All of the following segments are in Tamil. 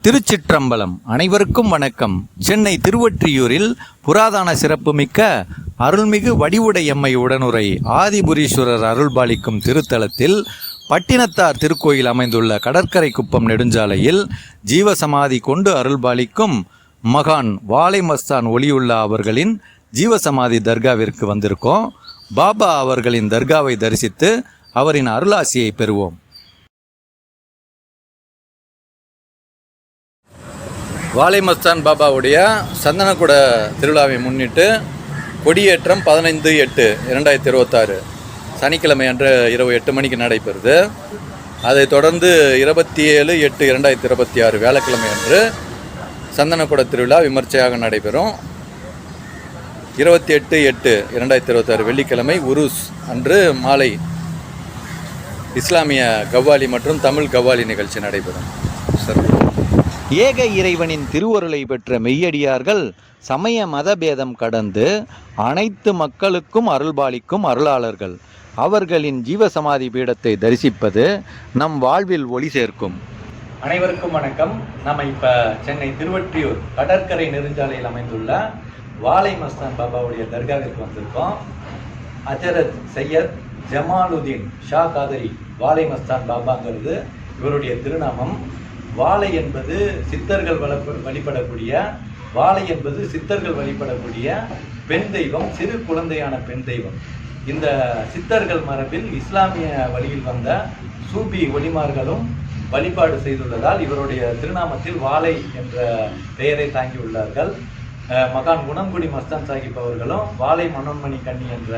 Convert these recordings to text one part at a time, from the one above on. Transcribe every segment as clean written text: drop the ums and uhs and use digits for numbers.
திருச்சிற்றம்பலம். அனைவருக்கும் வணக்கம். சென்னை திருவொற்றியூரில் புராதன சிறப்புமிக்க அருள்மிகு வடிவுடையம்மை உடனுரை ஆதிபுரீஸ்வரர் அருள்பாலிக்கும் திருத்தலத்தில் பட்டினத்தார் திருக்கோயில் அமைந்துள்ள கடற்கரை குப்பம் நெடுஞ்சாலையில் ஜீவசமாதி கொண்டு அருள்பாலிக்கும் மகான் வாலை மஸ்தான் ஒளியுள்ளா அவர்களின் ஜீவசமாதி தர்காவிற்கு வந்திருக்கோம். பாபா அவர்களின் தர்காவை தரிசித்து அவரின் அருளாசியை பெறுவோம். வாலை மஸ்தான் பாபாவுடைய சந்தனக்கூட திருவிழாவை முன்னிட்டு கொடியேற்றம் 15/8/2026 சனிக்கிழமை அன்று இரவு 8 மணிக்கு நடைபெறுது. அதைத் தொடர்ந்து 27/8/2026 வியாழக்கிழமை அன்று சந்தனக்கூட திருவிழா விமர்சையாக நடைபெறும். 28/8/2026 வெள்ளிக்கிழமை உருஸ் அன்று மாலை இஸ்லாமிய கவ்வாலி மற்றும் தமிழ் கவ்வாலி நிகழ்ச்சி நடைபெறும். ஏக இறைவனின் திருவருளை பெற்ற மெய்யடியார்கள் சமய மதபேதம் கடந்து அனைத்து மக்களுக்கும் அருள்பாலிக்கும் அருளாளர்கள். அவர்களின் ஜீவசமாதி பீடத்தை தரிசிப்பது நம் வாழ்வில் ஒளி சேர்க்கும். அனைவருக்கும் வணக்கம். நம்ம இப்போ சென்னை திருவொற்றியூர் கடற்கரை நெடுஞ்சாலையில் அமைந்துள்ள வாலை மஸ்தான் பாபாவுடைய தர்காவிற்கு வந்திருக்கோம். அஜரத் சையத் ஜமாலுதீன் ஷா காதரி வாலை மஸ்தான் பாபாங்கிறது இவருடைய திருநாமம். வாலை என்பது சித்தர்கள் வழிபடக்கூடிய பெண் தெய்வம், சிறு குழந்தையான பெண் தெய்வம். இந்த சித்தர்கள் மரபில் இஸ்லாமிய வழியில் வந்த சூபி ஒளிமார்களும் வழிபாடு செய்துள்ளதால் இவருடைய திருநாமத்தில் வாலை என்ற பெயரை தாங்கியுள்ளார்கள். மகான் குணங்குடி மஸ்தான் சாஹிப் அவர்களும் வாலை மனோன்மணி கண்ணி என்ற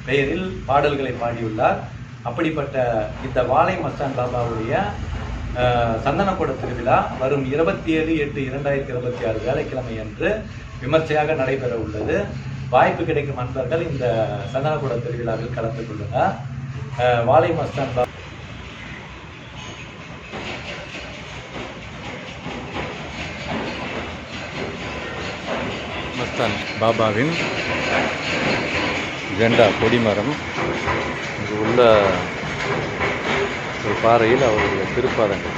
பெயரில் பாடல்களை பாடியுள்ளார். அப்படிப்பட்ட இந்த வாலை மஸ்தான் பாபாவுடைய சந்தனக்கூட திருவிழா வரும் 27/8/2026 வியாழக்கிழமை அன்று விமர்சையாக நடைபெற உள்ளது. வாய்ப்பு கிடைக்கும் நண்பர்கள் இந்த சந்தனக்கூட திருவிழாவில் கலந்து கொள்ளுங்கள். வாலை மஸ்தான் மஸ்தான் பாபாவின் ஜெண்டா கொடிமரம் இங்கு உள்ள ஒரு பாறையில் அவருடைய திருப்பாதங்கள்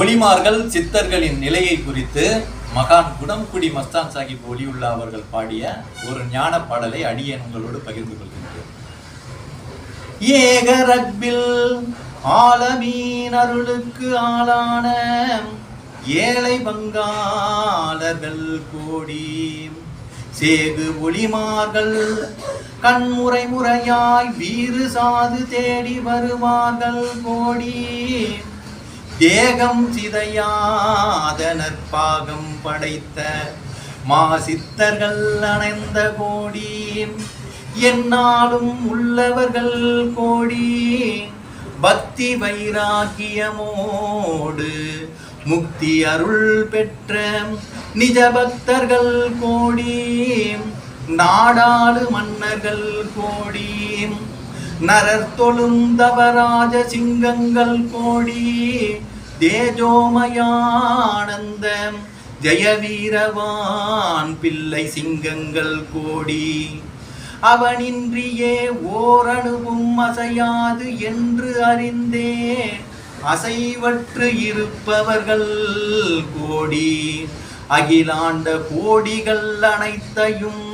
ஒளிமார்கள் சித்தர்களின் நிலையை குறித்து மகான் குணங்குடி மஸ்தான் சாஹிப் ஒளியுள்ளா அவர்கள் பாடிய ஒரு ஞான பாடலை அடியேன் உங்களோடு பகிர்ந்து கொள்கின்றேன். ஏக ரப்பில் ஆலமீன் அருளுக்கு ஆளான ஏழை பங்காளர்கள் கோடி சேகு ஒளிமார்கள் கண்முறை முறையாய் வீறு சாது தேடி வருவார்கள் கோடி தேகம் சிதையாத நற்பாகம் படைத்த மாசித்தர்கள் அணைந்த கோடி என்னாலும் உள்ளவர்கள் கோடி பக்தி வைராக்கியமோடு முக்தி அருள் பெற்ற நிஜ பக்தர்கள் கோடி நாடாளு மன்னர்கள் கோடி நரர் தொழும் தவராஜ சிங்கங்கள் கோடி தேஜோமயானந்த ஜெயவீரவான் பிள்ளை சிங்கங்கள் கோடி அவனின்றியே ஓரணுவும் அசையாது என்று அறிந்தே அசைவற்று இருப்பவர்கள் கோடி அகிலாண்ட கோடிகள் அனைத்தையும்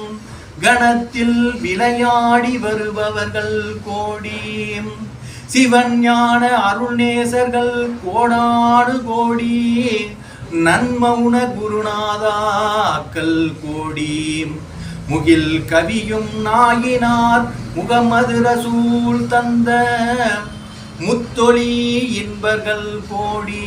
கணத்தில் விளையாடி வருபவர்கள் கோடி சிவன் ஞான அருள்நேசர்கள் கோடாடு கோடி நன்மௌன குருநாதாக்கள் கோடி முகில் கவியும் நாயினார் முகமது ரசூல் தந்த முத்தொளி இன்பர்கள் கோடி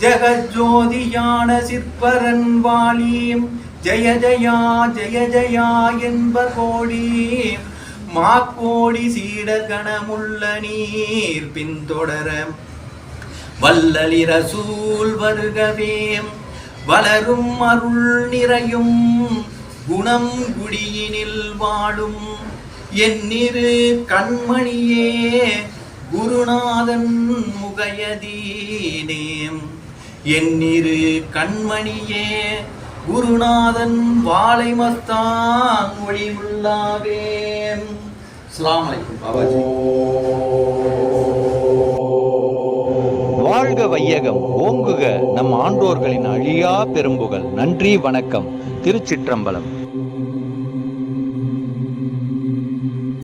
ஜெகஜோதியான சிற்பரன் வாலீம் ஜெய ஜயா ஜெய ஜயா என்பர் கோடி மாக்கோடி சீடர் கணமுள்ள நீர் பின்தொடர வல்லலி ரசூல் வருகவே வளரும் அருள் நிறையும் குணம் குடியினில் வாழும் என்னிரு கண்மணியே குருநாதன் முகயதீனேம் என்னிரு கண்மணியே குருநாதன் வாலை மஸ்தான் ஒளியுள்ளாவே அஸ்ஸலாமு அலைக்கும் பாபாஜி. வாழ்க வையகம், ஓங்குக நம் ஆண்டோர்களின் அழியா பெரும்புகள். நன்றி, வணக்கம். திருச்சிற்றம்பலம்.